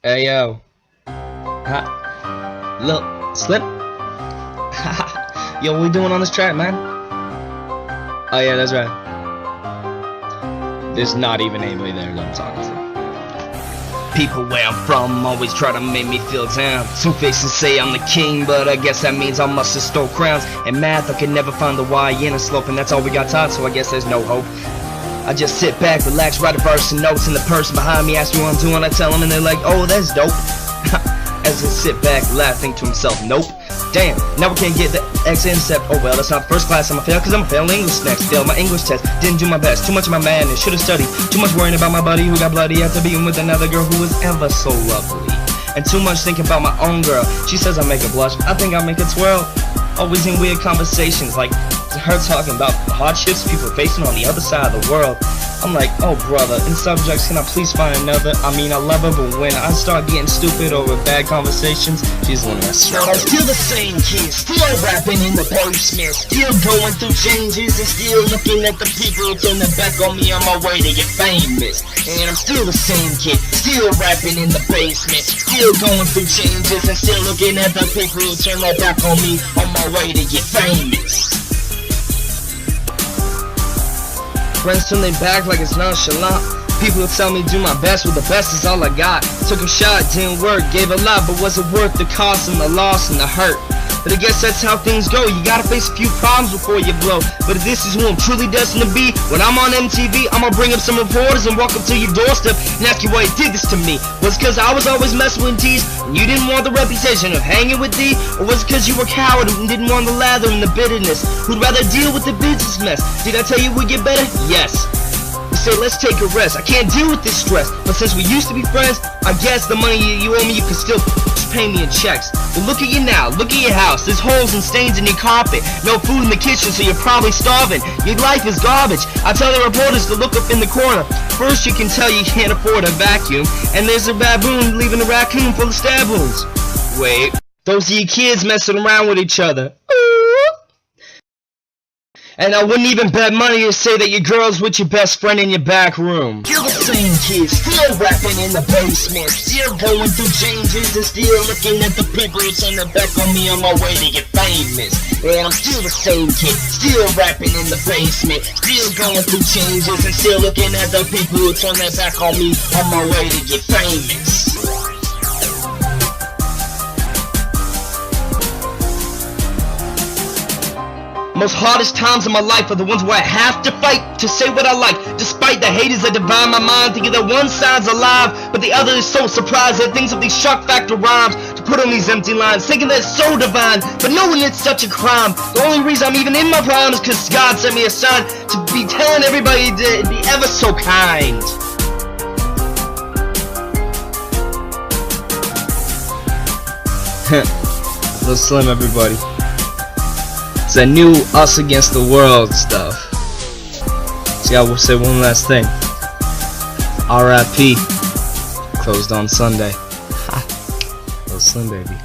Hey yo. LiL SLiM. Yo, what we doing on this track, man? Oh yeah, that's right. There's not even anybody there that I'm talking to. People where I'm from always try to make me feel down. Two faces say I'm the king, but I guess that means I must have stole crowns. In math, I could never find the Y in a slope, and that's all we got taught, so I guess there's no hope. I just sit back, relax, write a verse and notes, and the person behind me asks me what I'm doing, I tell them, and they're like, oh, that's dope. As I sit back, laughing to himself, nope. Damn, now we can't get the X-intercept. Oh well, that's not first class, I'ma fail cause I'ma fail English next. Failed my English test, didn't do my best. Too much of my madness, should've studied. Too much worrying about my buddy who got bloody after being with another girl who was ever so lovely. And too much thinking about my own girl. She says I make her blush, I think I make her twirl. Always in weird conversations, like her talking about the hardships people are facing on the other side of the world. I'm like, oh brother, in subjects can I please find another? I mean, I love her, but when I start getting stupid over bad conversations, she's the one that's I'm still the same kid, still rapping in the basement, still going through changes and still looking at the people who turn their back on me on my way to get famous. And I'm still the same kid, still rapping in the basement, still going through changes and still looking at the people who turn their back on me on my way to get famous. Friends turn their back like it's nonchalant. People will tell me do my best, well the best is all I got. Took a shot, didn't work, gave a lot, but was it worth the cost and the loss and the hurt? But I guess that's how things go, you gotta face a few problems before you blow. But if this is who I'm truly destined to be, when I'm on MTV, I'ma bring up some reporters and walk up to your doorstep and ask you why you did this to me. Was it cause I was always messing with D's and you didn't want the reputation of hanging with D? Or was it cause you were a coward and didn't want the lather and the bitterness, who'd rather deal with the business mess? Did I tell you we'd get better? Yes. You say let's take a rest, I can't deal with this stress. But since we used to be friends, I guess the money you owe me you can still pay me in checks. But look at you now, look at your house, there's holes and stains in your carpet. No food in the kitchen so you're probably starving. Your life is garbage. I tell the reporters to look up in the corner. First you can tell you can't afford a vacuum, and there's a baboon leaving a raccoon full of stab wounds. Wait, those are your kids messing around with each other. And I wouldn't even bet money to say that your girl's with your best friend in your back room. Still the same kid, still rapping in the basement, still going through changes and still looking at the people who turn their back on me on my way to get famous. And I'm still the same kid, still rapping in the basement, still going through changes and still looking at the people who turn their back on me on my way to get famous. Most hardest times of my life are the ones where I have to fight to say what I like, despite the haters that divide my mind, thinking that one side's alive but the other is so surprised that thinks of these shock factor rhymes to put on these empty lines, thinking that it's so divine but knowing it's such a crime. The only reason I'm even in my prime is cause God sent me a sign to be telling everybody to be ever so kind. LiL SLiM, everybody. It's a new us against the world stuff. So I will say one last thing. R.I.P. Closed on Sunday. Ha. LiL SLiM, baby.